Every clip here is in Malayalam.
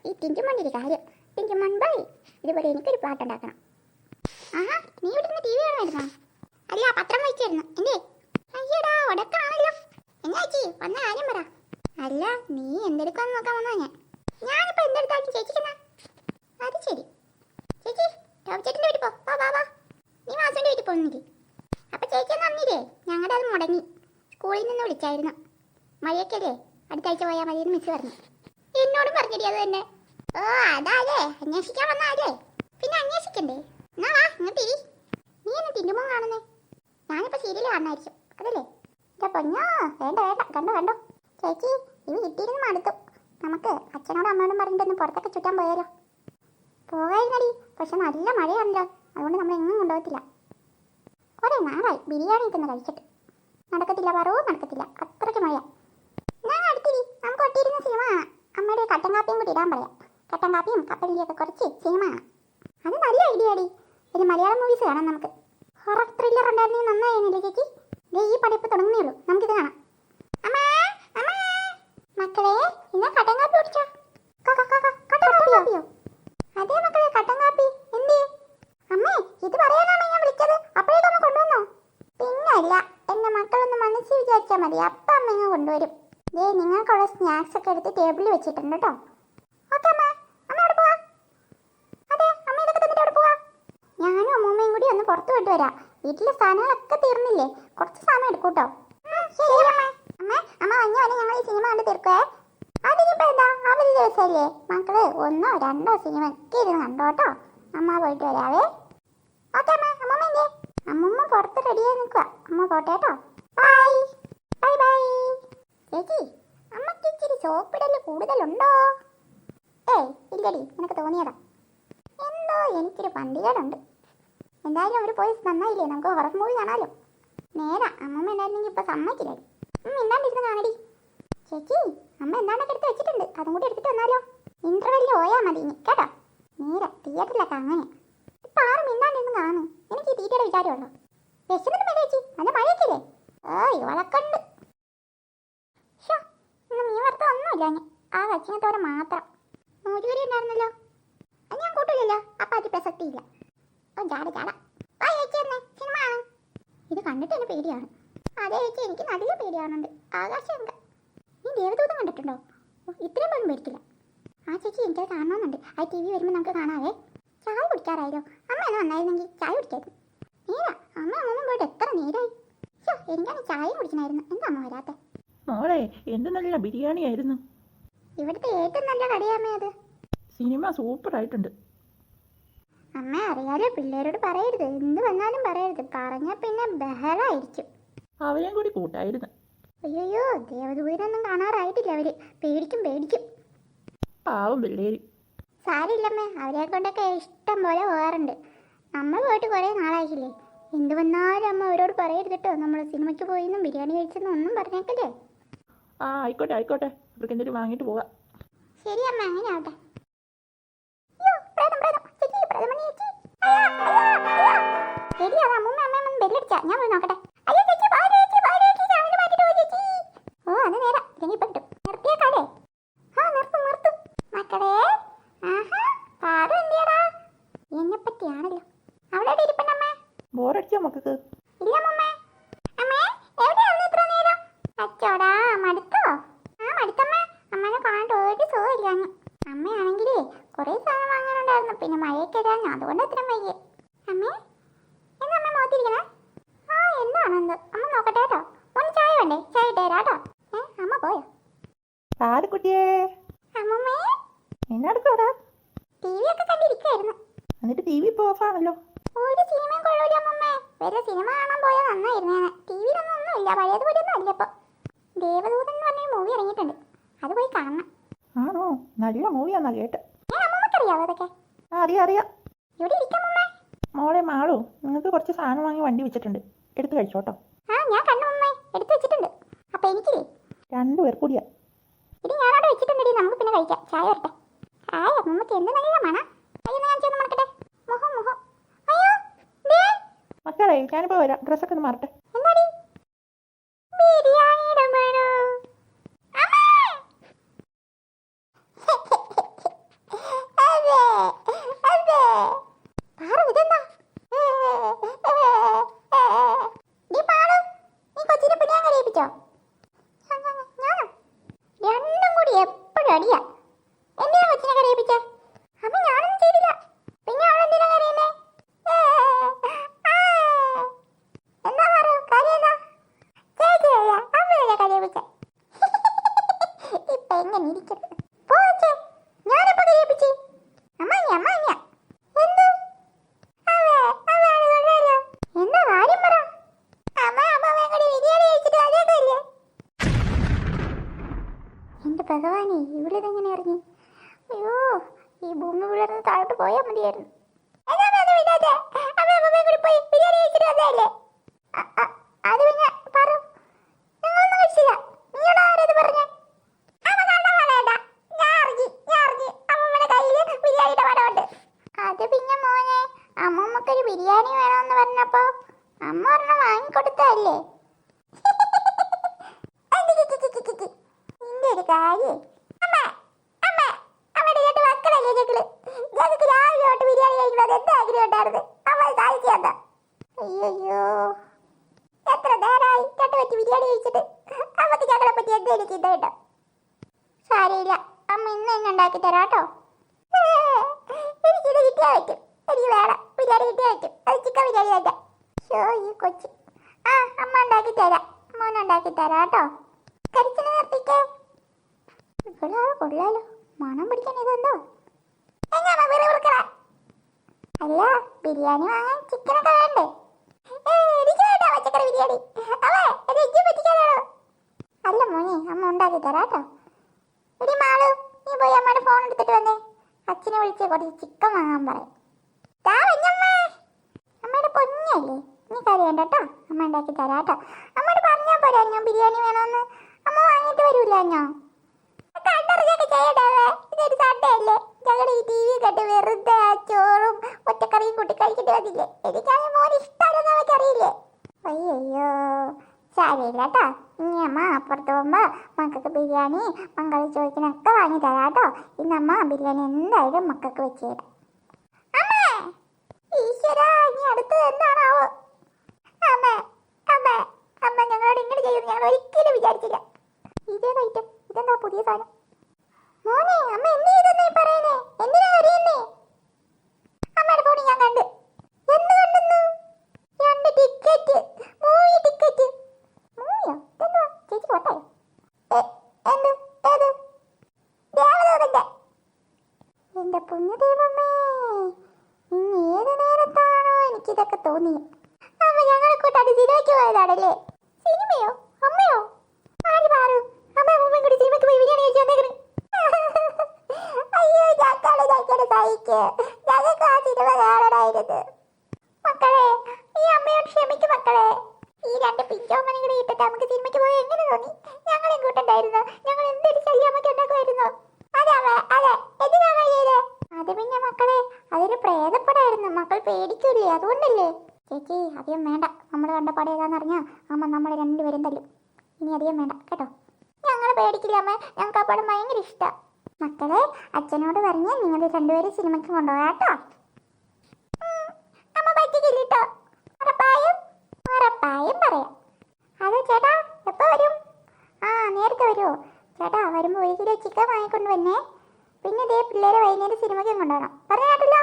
ഈ ടിഞ്ചുമോൻ്റെ കാര്യം. ടിഞ്ചുമോൻ ബൈ, ഇതുപോലെ എനിക്കൊരു പാട്ടുണ്ടാക്കണം. ആഹാ, നീ ഇവിടെ നിന്ന് ടി വി കാണുമായിരുന്നോ? അല്ല, പത്രം വായിച്ചായിരുന്നു. എന്തേ? അയ്യടാ, ഉടക്കാണല്ലോ. എന്നാ ചേച്ചി, വന്ന കാര്യം പറ. അല്ല, നീ എന്തെടുക്കാന്ന് നോക്കാൻ വന്നോ? ഞാനിപ്പോ എന്തെടുത്താലും ചേച്ചിക്കെന്നാ? അത് ശരി. ചേച്ചി, ടോപ്ചേട്ടൻ്റെ വീട്ടിൽ പോ. വാ വാ വാ, നീ വാസുവിൻ്റെ വീട്ടിൽ പോകുന്നില്ലേ? അപ്പൊ ചേച്ചി ഒന്ന് വന്നില്ലേ? ഞങ്ങളുടെ അത് മുടങ്ങി. സ്കൂളിൽ നിന്ന് വിളിച്ചായിരുന്നു. മഴയൊക്കെയല്ലേ, അടുത്ത ആഴ്ച പോയാൽ മതിയെന്ന് മിസ് പറഞ്ഞു. എന്നോടും പറഞ്ഞില്ലേ അത് തന്നെ. ഓ, അതാല്ലേ, അന്വേഷിക്കാൻ വന്നാലേ. പിന്നെ അന്വേഷിക്കണ്ടേ? എന്നാ വാ, ഇങ്ങോട്ട് ഇരി. നീ എന്ന് ടിൻറ്റുമോൻ കാണുന്നേ? ഞാനിപ്പോൾ സീരിയൽ കാണുമായിരിക്കും, അതല്ലേ? എൻ്റെ പൊന്നോ, വേണ്ട വേണ്ട, കണ്ടോ കണ്ടോ. ചേച്ചി, ഇനി കിട്ടിയിരുന്നു മടുത്തു. നമുക്ക് അച്ഛനോടും അമ്മയോടും പറഞ്ഞിട്ടൊന്ന് പുറത്തൊക്കെ ചുറ്റാൻ പോയാലോ? പോകായിരുന്നടി, പക്ഷെ നല്ല മഴയാണല്ലോ, അതുകൊണ്ട് നമ്മൾ എങ്ങും കൊണ്ടുപോകത്തില്ല. കുറേ നാളായി ബിരിയാണി തന്നെ കഴിച്ചിട്ട്. നടക്കത്തില്ല പറോ, നടക്കത്തില്ല, അത്രയ്ക്ക് മഴ. ഞാൻ അടുത്തിരി, നമുക്ക് ഒട്ടിയിരുന്ന സിനിമ കാണാം. അമ്മയുടെ കട്ടൻ കാപ്പിയും കൂടി ഇടാൻ പറയാം. കട്ടൻ കാപ്പിയും കപ്പലിൻ്റെയൊക്കെ കുറച്ച് സിനിമ കാണാം. അത് നല്ല ഐഡിയ ആടി. ഒരു മലയാളം മൂവീസ് കാണാം നമുക്ക്. ഹൊറർ ത്രില്ലർ ഉണ്ടായിരുന്നെങ്കിൽ നന്നായിരുന്നില്ലേ ചേച്ചി? ഈ പഠിപ്പ് തുടങ്ങുന്നേ ഉള്ളൂ, നമുക്കിത് കാണാം. അമ്മേ അമ്മേ, മക്കളെ ഇന്ന് കട്ടൻ കാപ്പി കുടിച്ചോ? കട്ടൻ കാപ്പിയോ? അതേ മക്കളെ, കട്ടൻ കാപ്പി. എന്തേ അമ്മേ? ഇത് പറയാനാണ് ഞാൻ വിളിച്ചത്. അപ്പോഴേക്കൊന്ന് കൊണ്ടുവന്നോ? പിന്നല്ല, എന്റെ മക്കളൊന്ന് മനസ്സിൽ വിചാരിച്ചാൽ മതി, അപ്പം അമ്മ ഇങ്ങ് കൊണ്ടുവരും. നിങ്ങൾക്കുള്ള സ്നാക്സ് ഒക്കെ എടുത്ത് ടേബിളിൽ വെച്ചിട്ടുണ്ട് കേട്ടോ. ഓക്കെ അമ്മ, അമ്മ എവിടെ പോവാ? അതെ അമ്മ, ഇതൊക്കെ തന്നിട്ട് എവിടെ പോവാ? ഞാനും അമ്മൂമ്മയും കൂടി ഒന്ന് പുറത്തു വിട്ടു വരാം. വീട്ടിലെ സാധനങ്ങളൊക്കെ തീർന്നില്ലേ? കുറച്ച് സമയം എടുക്കും കേട്ടോ. ശരി അമ്മ. അമ്മ അമ്മ വഞ്ഞ വരെ ഞങ്ങൾ ഈ സിനിമ കണ്ട് തീർക്കുവേ. അതിനിപ്പോ എന്താ, അവധി ദിവസമല്ലേ മക്കള്, 1 or 2 സിനിമ ഒക്കെ ഇരുന്ന് കണ്ടോ കേട്ടോ. അമ്മ പോയിട്ട് വരാവേ. ഓക്കെ അമ്മ. അമ്മമ്മ എന്തേ? അമ്മമ്മ പുറത്ത് റെഡിയായി നിൽക്കുക. അമ്മ പോട്ടെ കേട്ടോ. Bye bye bye. ചേച്ചി, അമ്മക്ക് ഇച്ചിരി സോപ്പിടല് കൂടുതലുണ്ടോ? ഏയ് ഇല്ലടി, നിനക്ക് തോന്നിയതാ. എന്തോ എനിക്കൊരു പന്തികേടുണ്ട്. എന്തായാലും അവർ പോയി നന്നായില്ലേ, നമുക്ക് ഹൊറർ മൂവി കാണാമല്ലോ. നേരാ, അമ്മമ്മ ഉണ്ടായിരുന്നെങ്കിൽ ഇപ്പൊ സമ്മതിക്കില്ലേ. എന്താണ്ടിരുന്ന് കാണടി. ചേച്ചി, അമ്മ എന്താണ്ടൊക്കെ എടുത്ത് വെച്ചിട്ടുണ്ട്, അതും കൂടി എടുത്തിട്ട് വന്നാലോ? ഇന്റർവെല്ലിൽ പോയാൽ മതി ഇനി കേട്ടോ. നേരെ തിയേറ്ററിലൊക്കെ അങ്ങനെ. ഇപ്പൊ ആരും മിണ്ടാണ്ടിരുന്ന് കാണും. എനിക്ക് ഈ തീറ്റയുടെ വിചാരമുള്ളൂ. വിശന്നിട്ട് മതി ചേച്ചി, നല്ല മഴയൊക്കെയില്ലേ. ഇവളൊക്കെണ്ട്. ഇന്ന് മീൻ വറുത്ത ഒന്നുമില്ല, ആ കച്ചിനത്തോടെ മാത്രം. മോരുകറി ഉണ്ടായിരുന്നല്ലോ, അത് ഞാൻ കൂട്ടില്ലല്ലോ, അപ്പൊ അത് പ്രസക്തിയില്ല. ഓ ജാട ജാട. ആ ചേച്ചി തന്നെ സിനിമ ആണ്. ഇത് കണ്ടിട്ട് എന്നെ പേടിയാണ്. അതെ ചേച്ചി, എനിക്ക് നല്ല പേടിയാണുണ്ട്. ആകാശമുണ്ട്. നീ ദേവദൂതം കണ്ടിട്ടുണ്ടോ? ഇത്രയും പോലും പേടിക്കില്ല. ആ ചേച്ചി, എനിക്കത് കാണണമെന്നുണ്ട്. ആ ടി വി വരുമ്പോൾ നമുക്ക് കാണാവേ. ചായ കുടിക്കാറായല്ലോ. അമ്മ എന്ന് വന്നായിരുന്നെങ്കിൽ ചായ കുടിക്കായിരുന്നു. നേരാ, അമ്മ പോയിട്ട് എത്ര നേരമായി. എനിക്കാണ് ചായ കുടിക്കണമായിരുന്നു. എന്താ അമ്മ വരാത്തെ? മോളെ, എന്ത് നല്ല ബിരിയാണി ആയിരുന്നു. ഇവിടുത്തെ ഏറ്റവും നല്ല കടയാമ്മ അത്. സിനിമ സൂപ്പറായിട്ടുണ്ട്. അമ്മ അറിയാലോ, പിള്ളേരോട് പറയരുത്, എന്ത് വന്നാലും പറയരുത്. പറഞ്ഞ പിന്നെ ബഹളായിരിക്കും. അവരെയും കൂടി കൂട്ടായിരുന്നു. അയ്യോ, ദേവദൂതനൊന്നും കാണാറായിട്ടില്ല അവര്. പേടിക്കും. പാവം പിള്ളേര്. സാരില്ലമ്മേ, അവരെ കൊണ്ടൊക്കെ ഇഷ്ടം പോലെ പോകാറുണ്ട്. നമ്മൾ പോയിട്ട് കുറേ നാളായില്ലേ. എന്ത് വന്നാലും അമ്മ അവരോട് പറയരുത് കേട്ടോ. നമ്മൾ സിനിമയ്ക്ക് പോയിന്നും ബിരിയാണി കഴിച്ചെന്നും ഒന്നും പറഞ്ഞേക്കല്ലേ. ആയിക്കോട്ടെ അവർക്ക് എന്തെങ്കിലും വാങ്ങിയിട്ട് പോകാം. ശരി അമ്മ, അങ്ങനെ ആവട്ടെ. ശരി, അത് അമ്മൂമ്മ അമ്മയൊന്നും ബെല്ലടിച്ചാ, ഞാൻ പോയി നോക്കട്ടെ. ഓ, അത് നേരാ, ഇല്ലെങ്കിൽ ഇപ്പൊ കിട്ടും. നിർത്തിയേക്കാലേ? നിർത്തും. മക്കളെ, പാറു എന്തിയാടാ? എന്നെ പറ്റിയാണല്ലോ. അവിടെ ഇരിപ്പണ്ടമ്മേ. ബോറടിച്ചോ മക്കൾക്ക്? ഇല്ല അമ്മേ. അമ്മേ, എവിടെയായിരുന്നു ഇത്ര നേരം? അച്ചോടാ, മടുത്തോ? മടുത്തമ്മേ. അമ്മനെ കാണാണ്ട് ഒരു സുഖമില്ല. അമ്മയാണെങ്കിലേ കുറേ സാധനം വാങ്ങാനുണ്ടായിരുന്നു. പിന്നെ മഴയൊക്കെ ഇടാൻ, അതുകൊണ്ട് അത്ര വയ്യേ. അമ്മേ, എന്താ അമ്മ മോത്തിരിക്കണേ? എന്താണെന്ന് അമ്മ നോക്കട്ടെ കേട്ടോ. ഒന്ന് ചായ വേണ്ടേ? ചായ ഇട്ട് തരാം കേട്ടോ. അമ്മ പോയോ? കുട്ടിയേ, അമ്മമ്മേ, എന്നാടുക്കോടാ? ടി വി ഒക്കെ കണ്ടിരിക്കുവായിരുന്നു. എന്നിട്ട് ടി വി ഇപ്പോൾ ഓഫാണല്ലോ. ഒരു സിനിമയും കൊള്ളൂല അമ്മമ്മേ. വേറെ സിനിമ കാണാൻ പോയാൽ നന്നായിരുന്നേനെ. ടി വിയിലൊന്നും ഒന്നുമില്ല, പഴയതുപോലെ ഒന്നും അല്ല ഇപ്പൊ. ദേവദൂതൻ എന്ന് പറഞ്ഞൊരു മൂവി ഇറങ്ങിയിട്ടുണ്ട്, അത് പോയി കാണണം. ആണോ? നല്ല മൂവിയാന്നാ കേട്ട്. അമ്മമ്മക്കറിയാവോ അതൊക്കെ? അറിയാം. ഇവിടെ ഇരിക്കാം അമ്മമ്മേ. മോളെ മാളു, നിങ്ങൾക്ക് കുറച്ച് സാധനം വാങ്ങി വണ്ടി വെച്ചിട്ടുണ്ട്, എടുത്ത് കഴിച്ചോട്ടോ. ഞാൻ കണ്ടു അമ്മേ, എടുത്ത് വെച്ചിട്ടുണ്ട്. അപ്പൊ എനിക്കില്ലേ 2 പേർ കൂടിയാ. ഇത് ഞാനവിടെ വെച്ചിട്ടുണ്ടെടി, നമുക്ക് പിന്നെ കഴിക്കാം. ചായ വരട്ടെ. അമ്മമ്മക്ക് എന്ത് നല്ല മണം. ഞാൻ ചെന്ന് മണക്കട്ടെ. മുഖം. അയ്യോ മക്കളെ, ഞാനിപ്പോൾ വരാം, ഡ്രസ്സൊക്കെ ഒന്ന് മാറട്ടെ. എന്താടി? ബിരിയാണിയുടെ മണോ? ഇപ്പൊ എങ്ങനെ ഇരിക്കട്ടെ. പോച്ചേ, ഞാനിപ്പോ കരിയിപ്പിച്ചേ. അമ്മായിയാ എന്ത് എന്താ കാര്യം പറ. എന്റെ ഭഗവാനെ, ഇവളിതെങ്ങനെ അറിഞ്ഞു? അയ്യോ, ഈ ഭൂമി വിളർന്ന് താഴോട്ട് പോയാൽ മതിയായിരുന്നു. അത് പിന്നെ പറ, ഞങ്ങളൊന്നും കഴിച്ചില്ല. നീയോട് ആരത് പറഞ്ഞേ? അത് പിന്നെ മോനെ, അമ്മമ്മക്കൊരു ബിരിയാണി വേണമെന്ന് പറഞ്ഞപ്പോ അമ്മ ഒരെണ്ണം വാങ്ങിക്കൊടുത്തല്ലേ. നിന്റെ ഒരു കാര്യം മക്കളല്ലേ ഞങ്ങള്. ഞങ്ങൾക്ക് രാവിലെ തൊട്ട് ബിരിയാണി കഴിക്കണം എന്ത് ആഗ്രഹം ഉണ്ടായിരുന്നു. അമ്മ സാധിച്ചു തന്ന. അയ്യോ, എത്ര നേരമായി ചേട്ടൻ വെച്ച് ബിരിയാണി കഴിച്ചിട്ട്. അമ്മക്ക് ഞങ്ങളെ പറ്റി എന്തേലും ചിന്ത കേട്ടോ. സാരമില്ല, അമ്മ ഇന്ന് തന്നെ ഉണ്ടാക്കി തരാട്ടോ. എനിക്കിത് കിട്ടിയാ പറ്റും. എനിക്ക് വേണം ബിരിയാണി കിട്ടിയാ പറ്റും. അത് ചിക്കൻ ബിരിയാണി വെക്കാം. ഷോ, ഈ കൊച്ചു. അമ്മ ഉണ്ടാക്കി തരാം, മോനുണ്ടാക്കി തരാട്ടോ. കരിച്ചിന് നിർത്തിക്കേ. ഇവിടെ കൊള്ളാലോ, മണം പിടിക്കാൻ ഇതെന്തോ. അല്ല, ബിരിയാണി വാങ്ങാൻ ചിക്കനൊക്കെ വേണ്ടേ? എനിക്ക് വേണ്ട പച്ചക്കറി ബിരിയാണി. അല്ല മോനെ, അമ്മ ഉണ്ടാക്കി തരാട്ടോ. ഇടി മാളു, നീ പോയി അമ്മയുടെ ഫോൺ എടുത്തിട്ട് വന്നേ. അച്ഛനെ വിളിച്ച് കുറച്ച് ചിക്കൻ വാങ്ങാൻ പറയും. അമ്മയുടെ പൊന്നല്ലേ, നീ കരയണ്ട കേട്ടോ. അമ്മ ഉണ്ടാക്കി തരാട്ടോ. അമ്മയോട് പറഞ്ഞാൽ പോരാ ഞാൻ ബിരിയാണി വേണമെന്ന്. അമ്മ വാങ്ങിയിട്ട് വരൂല ഞാൻ. ഇതൊരു സൺഡേ അല്ലേ, ഞങ്ങൾ ഈ ടി വി കണ്ട് വെറുതെ ആ ചോറും ഒറ്റക്കറിയും കൂട്ടി കഴിച്ചിട്ട് വന്നില്ലേ. എനിക്കാണെങ്കിൽ മോന് ഇഷ്ടമല്ലെന്ന് അവയ്ക്കറിയില്ലേ. അയ്യോ, സാരമില്ല കേട്ടോ. ഇനി അമ്മ അപ്പുറത്ത് പോകുമ്പോ മക്കൾക്ക് ബിരിയാണി മക്കൾ ചോദിക്കുന്നൊക്കെ വാങ്ങി തരാട്ടോ. ഇന്നമ്മ ബിരിയാണി എന്തായാലും മക്കൾക്ക് വെച്ച് തരാം. ഈശ്വര, ഇനി അടുത്തത് എന്താണാവോ? അമ്മ ഞങ്ങളോട് ഇങ്ങനെ ചെയ്യുന്നു ഞങ്ങൾ ഒരിക്കലും വിചാരിച്ചില്ല. ഇതേത് ഐറ്റം? ഇതെന്താ പുതിയ സാധനം? മോനെ, അമ്മ എന്ത് ചെയ്തെന്നീ പറയുന്നേ? എന്തിനാ അറിയുന്നേ? അമ്മയുടെ ഫോണിൽ ഞാൻ കണ്ട്. എന്ത് കണ്ടെന്ന്? 2 ടിക്കറ്റ്, മൂവി ടിക്കറ്റ്. മൂവിയോ? ഇതെന്താ ചേച്ചി ഫോട്ടോയോ? എന്ത്? ഏത്? ദേവദൂതന്റെ. എന്റെ പൊന്നു ദൈവമേ, ഇന്ന് ഏത് നേരത്താണോ എനിക്കിതൊക്കെ തോന്നിയത്. അമ്മ ഞങ്ങളെ കൂട്ടാണ് സിനിമയ്ക്ക് പോയതാണല്ലേ? സിനിമയോ? അമ്മയോ? ആര് പാറു? അമ്മ അമ്മയും കൂടി സിനിമയ്ക്ക് പോയി ബിരിയാണി കഴിച്ചു വന്നേക്കണ്. അയ്യോ, ഞങ്ങളെ സഹിക്ക്. ഞങ്ങൾക്ക് ആ സിനിമ കാണണമായിരുന്നു. മക്കളെ, ഈ അമ്മയോട് ക്ഷമിക്കും മക്കളെ. ഈ 2 പിഞ്ചോമണി കൂടി ഇട്ടിട്ട് നമുക്ക് സിനിമയ്ക്ക് പോയി എങ്ങനെ തോന്നി? ഞങ്ങളെയും കൂട്ടുണ്ടായിരുന്നു. ഞങ്ങൾ എന്തൊരു ശല്യം അമ്മയ്ക്ക് ഉണ്ടാക്കുമായിരുന്നു. അതെ, എന്തിനാ കഴിയേ? അത് പിന്നെ മക്കളെ, അതൊരു പ്രേതപ്പടായിരുന്നു. മക്കൾ പേടിക്കൂലേ, അതുകൊണ്ടല്ലേ. ചേച്ചി, അധികം വേണ്ട. നമ്മൾ കണ്ട പടം ഏതാണെന്നറിഞ്ഞാൽ അമ്മ നമ്മളെ 2 പേരും തല്ലും. ഇനി അധികം വേണ്ട കേട്ടോ. ഞങ്ങൾ പേടിക്കില്ല അമ്മ, ഞങ്ങൾക്ക് ആ പടം ഭയങ്കര ഇഷ്ടമാണ്. മക്കളെ, അച്ഛനോട് പറഞ്ഞ് നിങ്ങൾ 2 പേരും സിനിമയ്ക്ക് കൊണ്ടുപോകാം കേട്ടോ. അമ്മ പറ്റിക്കില്ല കേട്ടോ. ഉറപ്പായും പറയാം. അത് ചേട്ടാ എപ്പോ വരും? നേരത്തെ വരുമോ? ചേട്ടാ വരുമ്പോൾ 1 കിലോ ചിക്കൻ വാങ്ങിക്കൊണ്ട് വന്നേ. പിന്നെ ഇതേ പിള്ളേരെ വൈകുന്നേരം സിനിമയ്ക്ക് കൊണ്ടുപോകണം. പറഞ്ഞ കേട്ടല്ലോ.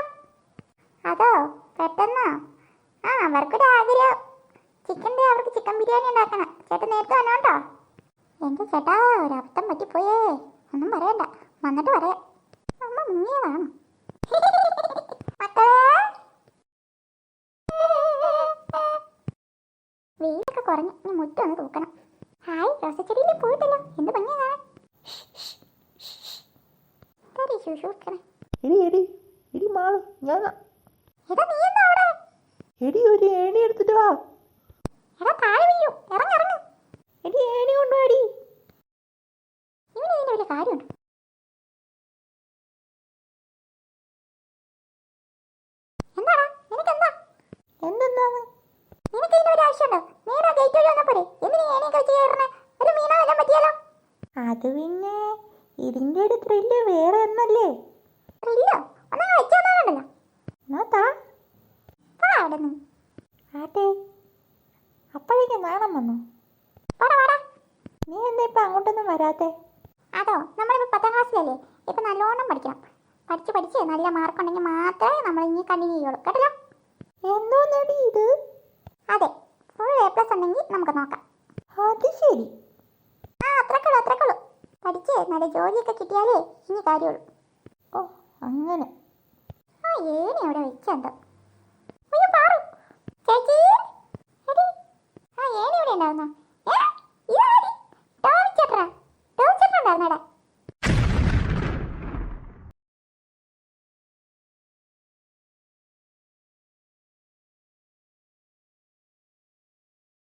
അതോ പെട്ടെന്നോ? അവർക്കൊരു ആഗ്രഹം. ചിക്കൻ്റെ അവർക്ക് ചിക്കൻ ബിരിയാണി ഉണ്ടാക്കണം. ചേട്ടൻ നേരത്തെ വന്നോ കേട്ടോ. എൻ്റെ ചേട്ടാ, ഒരബദ്ധം പറ്റിപ്പോയേ. ഒന്നും പറയണ്ട, വന്നിട്ട് പറയാം. അമ്മ മുങ്ങിയതാണ്. മക്കളെ, വെയിലൊക്കെ കുറഞ്ഞ് ഇനി മുറ്റൊന്ന് തൂക്കണം. ഹായ്, റോസച്ചെടിയിൽ പോയിട്ടല്ലോ. എന്ത് ഭംഗിയാ കാണാൻ. എടി മാളു, ഞാൻ എടാ നീ എന്താ അവിടെ? എടി ഒരു ഏണി എടുത്തിട്ട് വാ. എടാ താഴെ വീഴൂ, ഇറങ്ങ്. എടി ഏണി കൊണ്ടുപോടി. ഇവന് ഇതിന്റെ വലിയ കാര്യമുണ്ട്. എന്താടാ നിനക്കെന്താ? എന്തെന്താന്ന്? നിനക്ക് ഇതിന്റെ ഒരു ആവശ്യമുണ്ടോ? നേരെ ഗേറ്റ് വഴി വന്നാ പോരെ. എന്തിനാ ഏണിയൊക്കെ വെച്ച് കയറുന്നേ? ഒരു മീനോ എല്ലാം പറ്റിയാലോ? അത് പിന്നെ ഇതിന്റെ ഒരു ത്രില്ല് വേറെ ഒന്നല്ലേ. ത്രില്ലോ? ഒന്നങ്ങ് വെച്ചോന്നാണല്ലോ. നോത്താ അവിടെ നിന്ന് ആട്ടെ. അപ്പോഴേക്കും നാണം വന്നു. നീ എന്താ ഇപ്പൊ അങ്ങോട്ടൊന്നും വരാത്തെ? അതോ, നമ്മളിപ്പോ 10ാം ക്ലാസ്സിലല്ലേ. ഇപ്പൊ നല്ലോണം പഠിക്കണം. പഠിച്ച് നല്ല മാർക്കുണ്ടെങ്കിൽ മാത്രമേ നമ്മൾ ഇനി കണ്ടിന്യൂ ചെയ്യുള്ളൂ കേട്ടല്ലോ. എന്തോന്നടി ഇത്? അതെ, ഫുൾ A+ ഉണ്ടെങ്കിൽ നമുക്ക് നോക്കാം. അത് ശരി. അത്രക്കുള്ളൂ. പഠിച്ച് നല്ല ജോലിയൊക്കെ കിട്ടിയാലേ ഇനി കാര്യമുള്ളൂ. ഓ അങ്ങനെ. ആ ഏണി അവിടെ വെച്ചെന്തോ. അയ്യോ പാറു ചേച്ചി, എടി ആ ഏണി ഇവിടെ ഉണ്ടാവുന്നോ?